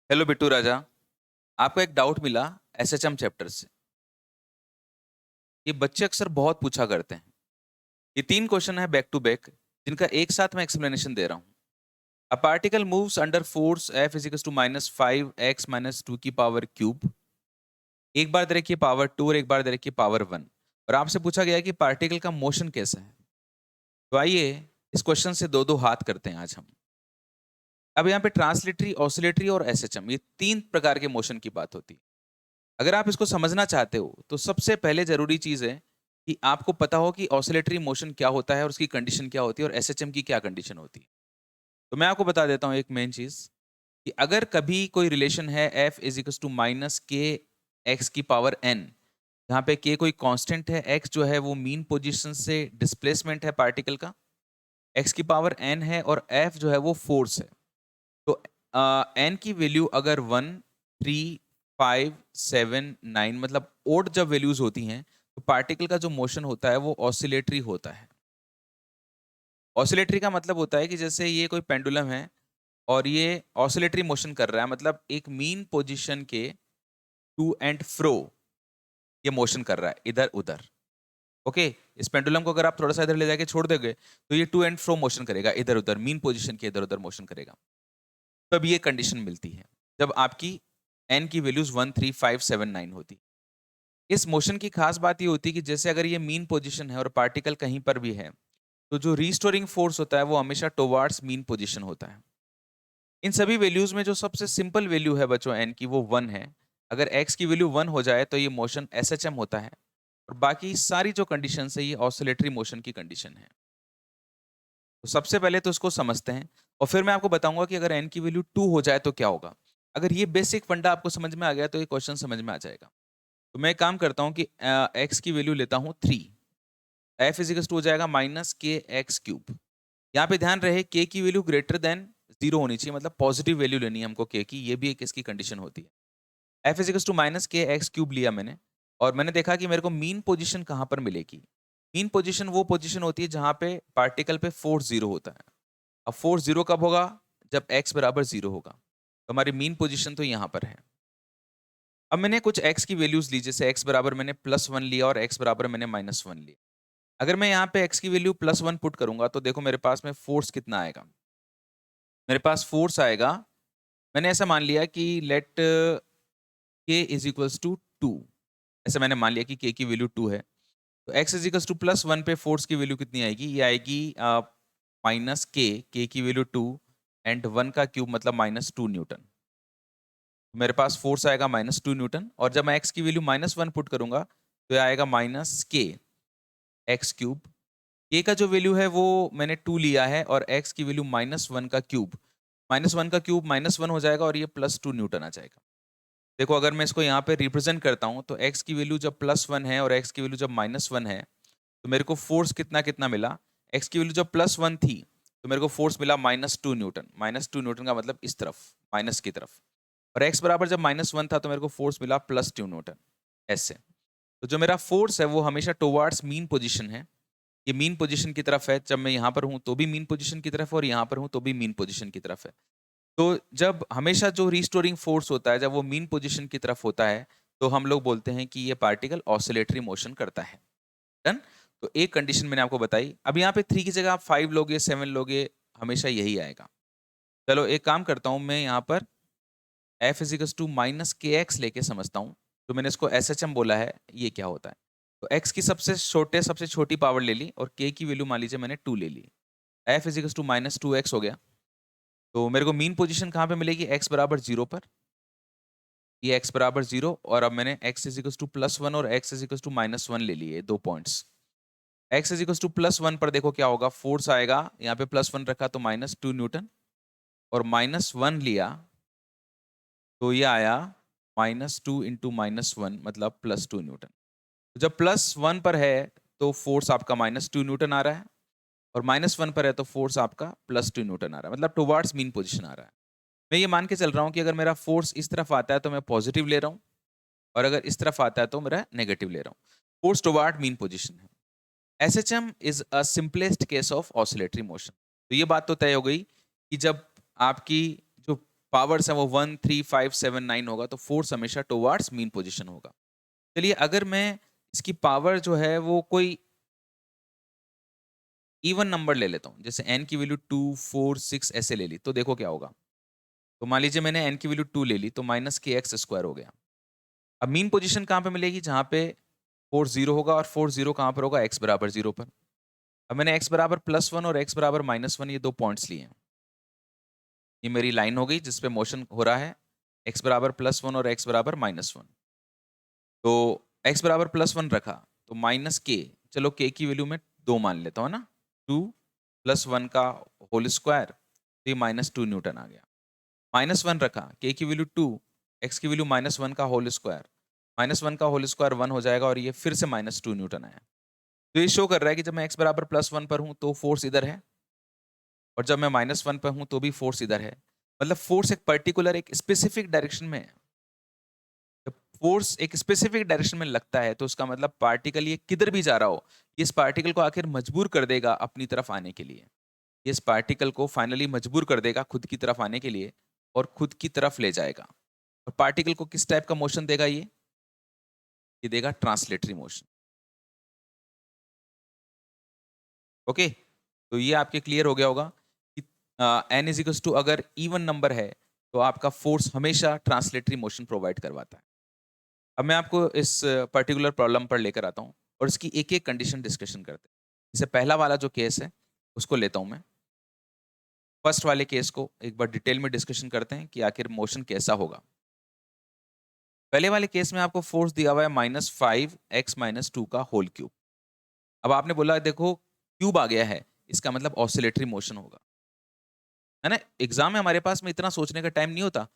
Hello Bittu राजा। आपका एक doubt मिला एसएचएम चैप्टर से। ये बच्चे अक्सर बहुत पूछा करते हैं। ये 3 क्वेश्चन है बैक टू बैक, जिनका एक साथ मैं एक्सप्लेनेशन दे रहा हूँ। A particle moves under force F is equals to -5x - 2 की पावर क्यूब। एक बार दे रखी है पावर 2 और एक बार दे रखी है पावर 1। और आपसे पूछा गया है कि पार्टिकल का मोशन कैसा है। तो आइए इस क्वेश्चन से दो दो हाथ करते हैं आज हम। अब यहाँ पे ट्रांसलेटरी, ऑसिलेटरी और एसएचएम, ये 3 प्रकार के मोशन की बात होती है। अगर आप इसको समझना चाहते हो तो सबसे पहले जरूरी चीज है कि आपको पता हो कि ऑसिलेटरी मोशन क्या होता है और उसकी कंडीशन क्या होती है और एसएचएम की क्या कंडीशन होती है। तो मैं आपको बता देता हूँ एक मेन चीज कि अगर कभी कोई रिलेशन है F is equal to -k(x⁻n), जहाँ पे k कोई कांस्टेंट है, x जो है वो मीन पोजीशन से डिस्प्लेसमेंट है पार्टिकल का, x⁻n है और f जो है वो फोर्स है। तो n की वैल्यू अगर 1, 3, 5, 7, 9 मतलब ओड जब वैल्यूज होती हैं तो पार्टिकल का जो मोशन होता है वो ऑसिलेटरी होता है। ऑसिलेटरी का मतलब होता है कि जैसे ये कोई पेंडुलम है और ये ऑसिलेटरी मोशन कर रहा है, मतलब एक मीन पोजीशन के टू एंड फ्रो ये मोशन कर रहा है, इधर उधर। ओके, इस पेंडुलम को अगर आप थोड़ा सा इधर ले जाके छोड़ दोगे तो ये टू एंड फ्रो मोशन करेगा, इधर उधर मीन पोजीशन के इधर उधर मोशन करेगा। तब ये कंडीशन मिलती है जब आपकी एन की वैल्यूज 1, 3, 5, 7, 9 होती। इस मोशन की खास बात ये होती है कि जैसे अगर ये मीन पोजीशन है और पार्टिकल कहीं पर भी है तो जो रीस्टोरिंग फोर्स होता है वो हमेशा टुवर्ड्स मीन पोजीशन होता है। इन सभी वैल्यूज में जो सबसे सिंपल वैल्यू है बच्चों एन की, वो 1 है। अगर एक्स की वैल्यू 1 हो जाए तो ये मोशन एसएचएम होता है और बाकी सारी जो कंडीशन है ये ऑसिलेटरी मोशन की कंडीशन है। तो सबसे पहले तो इसको समझते हैं और फिर मैं आपको बताऊंगा कि अगर एन की वैल्यू 2 हो जाए तो क्या होगा। अगर ये बेसिक फंडा आपको समझ में आ गया तो ये क्वेश्चन समझ में आ जाएगा। तो मैं एक काम करता हूँ कि एक्स की वैल्यू लेता हूँ 3, एफ इजिकल्स टू हो जाएगा -k(x⁻)। यहाँ पे ध्यान रहे के की वैल्यू ग्रेटर देन 0 होनी चाहिए, मतलब पॉजिटिव वैल्यू लेनी है हमको के की, ये भी एक इसकी कंडीशन होती है। एफ इजिकल्स टू -k(x⁻) लिया मैंने और मैंने देखा कि मेरे को मीन पोजीशन कहाँ पर मिलेगी। मीन पोजीशन वो पोजीशन होती है जहाँ पे पार्टिकल पे फोर्स 0 होता है। अब फोर्स 0 कब होगा? जब x बराबर 0 होगा। तो हमारी मीन पोजीशन तो यहाँ पर है। अब मैंने कुछ x की वैल्यूज ली, जैसे x बराबर मैंने +1 लिया और x बराबर मैंने -1 लिया। अगर मैं यहाँ पे x की वैल्यू +1 पुट करूंगा तो देखो मेरे पास में फोर्स कितना आएगा। मेरे पास फोर्स आएगा, मैंने ऐसा मान लिया कि let k is equals to 2। ऐसा मैंने मान लिया कि k की वैल्यू 2 है। तो x इज इक्वल्स टू +1 पे फोर्स की वैल्यू कितनी आएगी? ये आएगी -k की वैल्यू 2 एंड 1 का क्यूब मतलब -2 न्यूटन। मेरे पास फोर्स आएगा -2 न्यूटन और जब मैं x की वैल्यू -1 पुट करूंगा तो ये आएगा -k(x⁻). k का जो वैल्यू है वो मैंने 2 लिया है और x की वैल्यू -1 का क्यूब, -1 का क्यूब -1 हो जाएगा और ये +2 न्यूटन आ जाएगा। देखो अगर मैं इसको यहाँ पे रिप्रेजेंट करता हूँ तो x की वैल्यू जब +1 है और x की वैल्यू जब -1 है तो मेरे को फोर्स कितना कितना मिला। x की वैल्यू जब +1 थी तो मेरे को फोर्स मिला -2 न्यूटन। -2 न्यूटन का मतलब इस तरफ, माइनस की तरफ। और x बराबर जब -1 था तो मेरे को फोर्स मिला +2 न्यूटन, ऐसे। तो जो मेरा फोर्स है वो हमेशा टुवर्ड्स मीन पोजीशन है। ये मीन पोजीशन की तरफ है, जब मैं यहाँ पर हूँ तो भी मीन पोजीशन की तरफ है और यहाँ पर हूँ तो भी मीन पोजीशन की तरफ है। तो जब हमेशा जो रिस्टोरिंग फोर्स होता है जब वो मीन पोजीशन की तरफ होता है तो हम लोग बोलते हैं कि ये पार्टिकल ऑसिलेटरी मोशन करता है। डन। तो एक कंडीशन मैंने आपको बताई। अब यहाँ पे 3 की जगह आप 5 लोगे, 7 लोगे, हमेशा यही आएगा। चलो एक काम करता हूँ, मैं यहाँ पर एफ इजिकल्स टू -kx लेके समझता हूँ। तो मैंने इसको एसएचएम बोला है, ये क्या होता है। तो x की सबसे छोटी पावर ले ली और k की वैल्यू मान लीजिए मैंने 2 ले ली। एफ इजिकल्स टू -2x हो गया। तो मेरे को मीन पोजीशन कहाँ पे मिलेगी? x बराबर 0 पर। ये x बराबर 0 और अब मैंने x इजिकल्स टू +1 और x इजिकल्स टू -1 ले लिए, 2 पॉइंट्स। x इजिकल्स टू +1 पर देखो क्या होगा, फोर्स आएगा, यहाँ पे +1 रखा तो -2 न्यूटन और -1 लिया तो ये आया -2 इंटू -1 मतलब +2 न्यूटन। तो जब +1 पर है तो फोर्स आपका -2 न्यूटन आ रहा है और -1 पर है तो फोर्स आपका +2 न्यूटन आ रहा है, मतलब टुवर्ड्स मीन पोजीशन आ रहा है। मैं ये मान के चल रहा हूँ कि अगर मेरा फोर्स इस तरफ आता है तो मैं पॉजिटिव ले रहा हूँ और अगर इस तरफ आता है तो मेरा नेगेटिव ले रहा हूँ। फोर्स टुवर्ड मीन पोजीशन है। SHM is a simplest case of oscillatory motion. तो ये बात तो तय हो गई कि जब आपकी जो पावर्स है वो 1, 3, 5, 7, 9 होगा, तो फोर्स हमेशा टुवर्ड्स मीन पोजीशन होगा। चलिए अगर मैं इसकी पावर जो है वो कोई इवन नंबर ले लेता हूँ, जैसे n की वैल्यू 2, 4, 6 ऐसे ले ली, तो देखो क्या होगा। तो मान लीजिए मैंने n की वैल्यू 2 ले ली, तो माइनस के एक्स स्क्वायर हो गया। अब मीन पोजीशन कहाँ पे मिलेगी, जहाँ पे फोर्स 0 होगा, और फोर्स 0 कहाँ पर होगा, x बराबर 0 पर। अब मैंने x बराबर +1 और x बराबर -1 ये 2 पॉइंट्स लिए हैं। ये मेरी लाइन हो गई जिस पे मोशन हो रहा है, x बराबर +1 और x बराबर -1। तो x बराबर +1 रखा, तो माइनस के, चलो k की वैल्यू में 2 मान लेता हूँ ना, 2 + 1 का होल स्क्वायर, तो ये -2 न्यूटन आ गया। -1 रखा, k की वैल्यू 2, x की वैल्यू -1 का होल स्क्वायर, -1 का होल स्क्वायर 1 हो जाएगा, और ये फिर से -2 न्यूटन आया। तो ये शो कर रहा है कि जब मैं x बराबर +1 पर हूँ तो फोर्स इधर है, और जब मैं -1 पर हूँ तो भी फोर्स इधर है। मतलब फोर्स एक पर्टिकुलर एक स्पेसिफिक डायरेक्शन में है। जब फोर्स एक स्पेसिफिक डायरेक्शन में लगता है तो उसका मतलब पार्टिकल ये किधर भी जा रहा हो, ये इस पार्टिकल को आखिर मजबूर कर देगा अपनी तरफ आने के लिए। ये इस पार्टिकल को फाइनली मजबूर कर देगा खुद की तरफ आने के लिए, और खुद की तरफ ले जाएगा। और पार्टिकल को किस टाइप का मोशन देगा ये देगा ट्रांसलेटरी मोशन। ओके, तो ये आपके क्लियर हो गया होगा कि एन इज इक्वल्स टू, अगर इवन नंबर है तो आपका फोर्स हमेशा ट्रांसलेटरी मोशन प्रोवाइड करवाता है। अब मैं आपको इस पर्टिकुलर प्रॉब्लम पर लेकर आता हूँ, और इसकी एक एक कंडीशन डिस्कशन करते हैं। जैसे पहला वाला जो केस है उसको लेता हूँ मैं। फर्स्ट वाले केस को एक बार डिटेल में डिस्कशन करते हैं कि आखिर मोशन कैसा होगा। पहले वाले केस में आपको फोर्स दिया हुआ है -5x-2 का होल क्यूब। अब आपने बोला देखो क्यूब आ गया है, इसका मतलब ऑसिलेटरी मोशन होगा, है ना। एग्जाम में हमारे पास में इतना सोचने का टाइम नहीं होता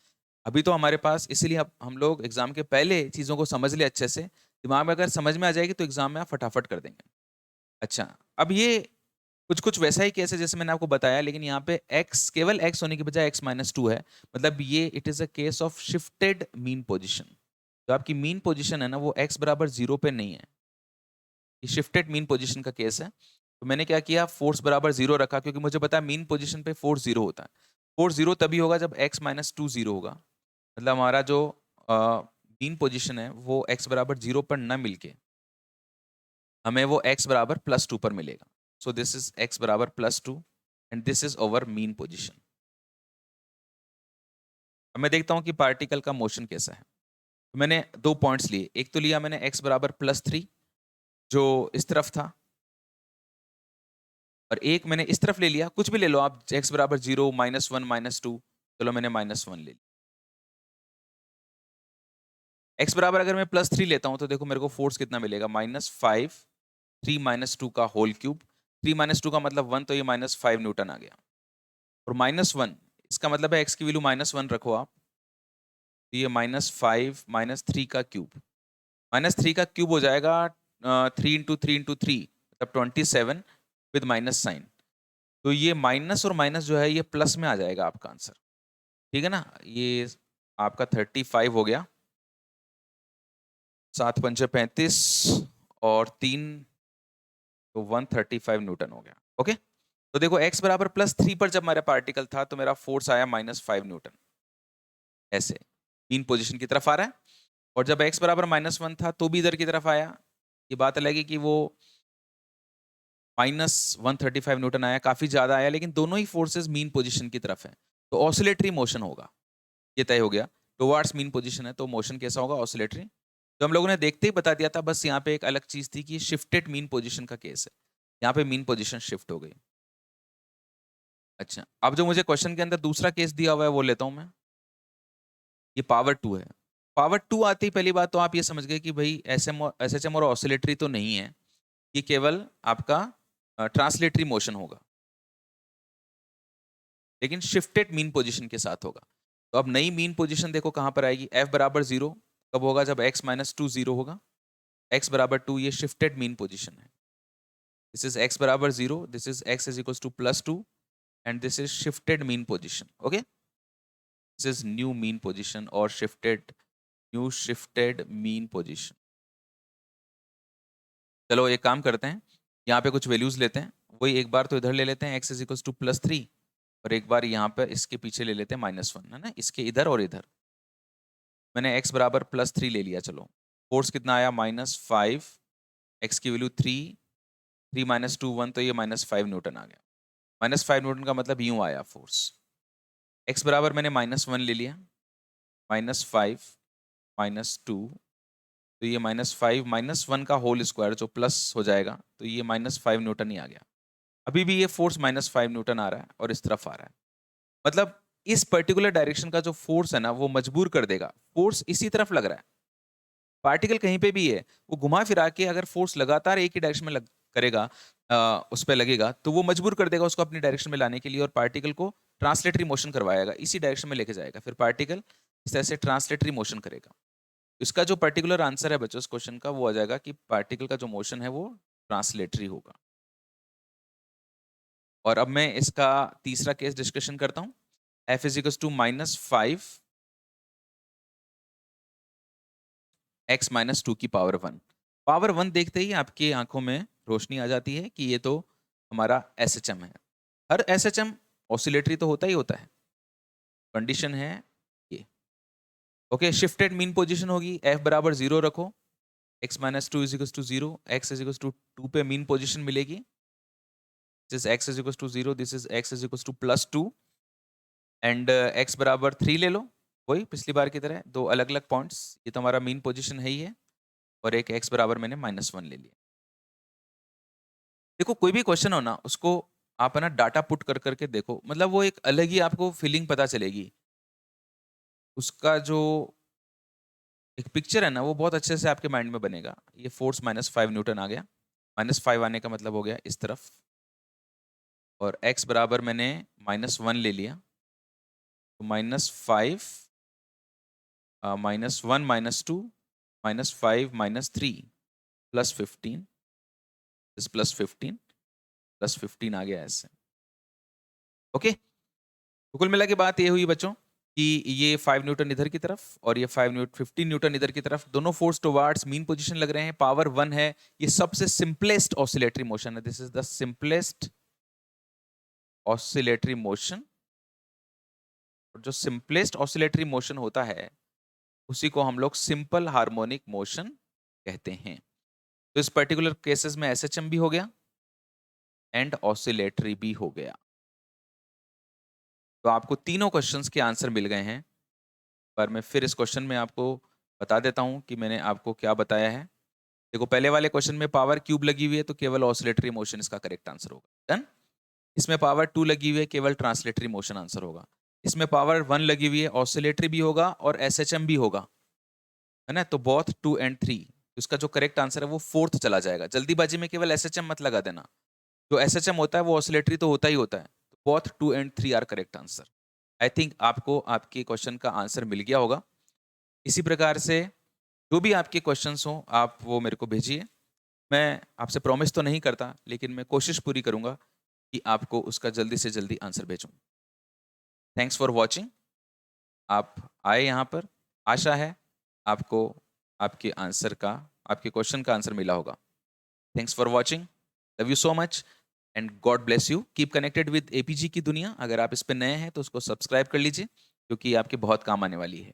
अभी तो हमारे पास, इसीलिए अब हम लोग एग्जाम के पहले चीजों को समझ ले अच्छे से, दिमाग में अगर समझ में आ जाएगी तो एग्जाम में आप फटाफट कर देंगे। अच्छा, अब ये कुछ कुछ वैसा ही केस है जैसे मैंने आपको बताया, लेकिन यहाँ पे x केवल x होने की बजाय x-2 है। मतलब ये it is a case of shifted mean position. जो आपकी मीन पोजीशन है ना वो x बराबर 0 पे नहीं है, ये शिफ्टेड मीन पोजीशन का केस है। तो मैंने क्या किया, फोर्स बराबर 0 रखा, क्योंकि मुझे पता है मीन पोजीशन पे फोर्स 0 होता है। फोर्स 0 तभी होगा जब x-2 0 होगा। मतलब हमारा जो मीन पोजीशन है वो x बराबर 0 पर न मिलके हमें वो x बराबर +2 पर मिलेगा। सो दिस इज x बराबर +2 and this is over mean position. अब मैं देखता हूँ कि पार्टिकल का मोशन कैसा है। तो मैंने 2 पॉइंट्स लिए, एक तो लिया मैंने x बराबर +3 जो इस तरफ था, और एक मैंने इस तरफ ले लिया, कुछ भी ले लो आप, x बराबर 0, -1, -2, चलो मैंने -1 ले लिया। x बराबर अगर मैं +3 लेता हूँ तो देखो मेरे को फोर्स कितना मिलेगा, -5, 3 - 2 का होल क्यूब, 3 - 2 का मतलब 1, तो ये -5 न्यूटन आ गया। और -1 इसका मतलब है x की वैल्यू -1 रखो आप, तो ये -5 -3 का क्यूब, -3 का क्यूब हो जाएगा 3 × 3 × 3 मतलब 27 विद माइनस साइन। तो ये माइनस और माइनस जो है ये प्लस में आ जाएगा आपका आंसर, ठीक है ना। ये आपका 35 हो गया, 7 × 5 = 35 और 3 तो 135 न्यूटन हो गया। ओके, तो देखो x बराबर +3 पर जब मेरा पार्टिकल था तो मेरा फोर्स आया -5 न्यूटन, ऐसे मीन पोजीशन की तरफ आ रहा है। और जब x बराबर -1 था तो भी इधर की तरफ आया। ये बात अलग है कि वो -135 न्यूटन आया, काफी ज्यादा आया, लेकिन दोनों ही फोर्सेस मीन पोजीशन की तरफ है, तो ऑसिलेटरी मोशन होगा, ये तय हो गया। टुवर्ड्स मीन पोजीशन है तो मोशन कैसा होगा, ऑसिलेटरी। तो हम लोगों ने देखते ही बता दिया था, बस यहाँ पे एक अलग चीज थी कि शिफ्टेड मीन पोजीशन का केस है, यहाँ पे मीन पोजीशन शिफ्ट हो गई। अच्छा, अब जो मुझे क्वेश्चन के अंदर दूसरा केस दिया हुआ है वो लेता हूं मैं। ये पावर 2 है। पावर 2 आती ही पहली बात तो आप ये समझ गए कि भाई एसएचएम और ऑसिलेटरी तो नहीं है, ये केवल आपका ट्रांसलेटरी मोशन होगा, लेकिन शिफ्टेड मीन पोजीशन के साथ होगा। तो अब नई मीन पोजीशन देखो कहां पर आएगी, f बराबर 0 कब होगा, जब x-2 0 होगा, x बराबर 2, ये शिफ्टेड मीन पोजीशन है। दिस इज x बराबर 0, this is x is equals to +2 and this is shifted mean position. Okay, this is new mean position और न्यू शिफ्टेड मीन पोजीशन। चलो एक काम करते हैं, यहाँ पे कुछ वैल्यूज लेते हैं, वही एक बार तो इधर ले लेते हैं, x इज इक्वल्स टू +3 और एक बार यहाँ पे इसके पीछे ले लेते हैं -1, है ना, इसके इधर और इधर। मैंने x बराबर +3 ले लिया, चलो। फोर्स कितना आया? -5, x की वैल्यू 3, 3 - 2 1, तो ये -5 न्यूटन आ गया। -5 न्यूटन का मतलब यूं आया फोर्स। x बराबर मैंने -1 ले लिया, -5 -2, तो ये -5 -1 का होल स्क्वायर जो प्लस हो जाएगा, तो ये -5 न्यूटन ही आ गया। अभी भी ये फोर्स -5 न्यूटन आ रहा है और इस तरफ आ रहा है। मतलब इस पर्टिकुलर डायरेक्शन का जो फोर्स है ना, वो मजबूर कर देगा। फोर्स इसी तरफ लग रहा है, पार्टिकल कहीं पे भी है, वो घुमा फिरा के अगर फोर्स लगातार एक ही डायरेक्शन में करेगा, उस पर लगेगा, तो वो मजबूर कर देगा उसको अपनी डायरेक्शन में लाने के लिए और पार्टिकल को ट्रांसलेटरी मोशन करवाएगा, इसी डायरेक्शन में लेके जाएगा। फिर पार्टिकल इस तरह से ट्रांसलेटरी मोशन करेगा। इसका जो पर्टिकुलर आंसर है बच्चों इस क्वेश्चन का, वो आ जाएगा कि पार्टिकल का जो मोशन है वो ट्रांसलेटरी होगा। और अब मैं इसका तीसरा केस डिस्कशन करता हूं। F is equal to -5 x - 2 की पावर 1। पावर 1 देखते ही आपकी आंखों में रोशनी आ जाती है कि ये तो हमारा SHM है। हर SHM ऑसिलेटरी तो होता ही होता है। कंडीशन है ये। ओके, शिफ्टेड मीन पोजीशन होगी, F बराबर 0 रखो, x - 2 is equal to 0, x is equal to 2 पे मीन पोजीशन मिलेगी। This x is equal to 0, this is x is equal to +2 and x बराबर 3 ले लो, वही पिछली बार की तरह दो अलग अलग पॉइंट्स। ये तो हमारा मीन पोजीशन है ही है, और एक x बराबर मैंने -1 ले लिया। देखो कोई भी क्वेश्चन हो ना, उसको आप है ना डाटा पुट कर करके देखो, मतलब वो एक अलग ही आपको फीलिंग पता चलेगी। उसका जो एक पिक्चर है ना, वो बहुत अच्छे से आपके माइंड में बनेगा। ये फोर्स -5 न्यूटन आ गया, -5 आने का मतलब हो गया इस तरफ, और x बराबर मैंने -1 ले लिया, तो -5 -1 -2 -5 -3 +15, इस +15 +15 आ गया ऐसे। ओके, तो कुल मिला के बात ये हुई बच्चों कि ये 5 न्यूटन इधर की तरफ और ये 15 न्यूटन इधर की तरफ, दोनों फोर्स टुवर्ड्स मीन पोजीशन लग रहे हैं, पावर 1 है। ये सबसे सिंपलेस्ट ऑसिलेटरी मोशन है, this is the simplest oscillatory motion. और जो सिंपलेस्ट ऑसिलेटरी मोशन होता है उसी को हम लोग सिंपल हार्मोनिक मोशन कहते हैं। तो इस पर्टिकुलर केसेस में SHM भी हो गया एंड ऑसिलेटरी भी हो गया। तो आपको तीनों क्वेश्चंस के आंसर मिल गए हैं, पर मैं फिर इस क्वेश्चन में आपको बता देता हूं कि मैंने आपको क्या बताया है। देखो पहले वाले क्वेश्चन में पावर क्यूब लगी हुई है, तो केवल ऑसिलेटरी मोशन इसका करेक्ट आंसर होगा। डन। इसमें पावर 2 लगी हुई है, केवल ट्रांसलेटरी मोशन आंसर होगा। इसमें पावर 1 लगी हुई है, ऑसिलेटरी भी होगा और SHM भी होगा, है ना, तो बोथ 2 एंड 3। इसका जो करेक्ट आंसर है वो 4th चला जाएगा। जल्दीबाजी में केवल SHM मत लगा देना, जो SHM होता है वो ऑसिलेटरी तो होता ही होता है। Both 2 and 3 are correct answer. I think आपको आपके क्वेश्चन का आंसर मिल गया होगा। इसी प्रकार से जो भी आपके क्वेश्चंस हो आप वो मेरे को भेजिए। मैं आपसे प्रॉमिस तो नहीं करता, लेकिन मैं कोशिश पूरी करूंगा कि आपको उसका जल्दी से जल्दी आंसर भेजूं। Thanks for watching. आप आए यहाँ पर, आशा है आपको आपके आंसर का, आपके क्वेश्चन का आंसर मिला होगा। Thanks for watching, love you so much and God bless you. Keep connected with APG की दुनिया। अगर आप इस पे नए हैं तो उसको सब्सक्राइब कर लीजिए, क्योंकि आपके बहुत काम आने वाली है।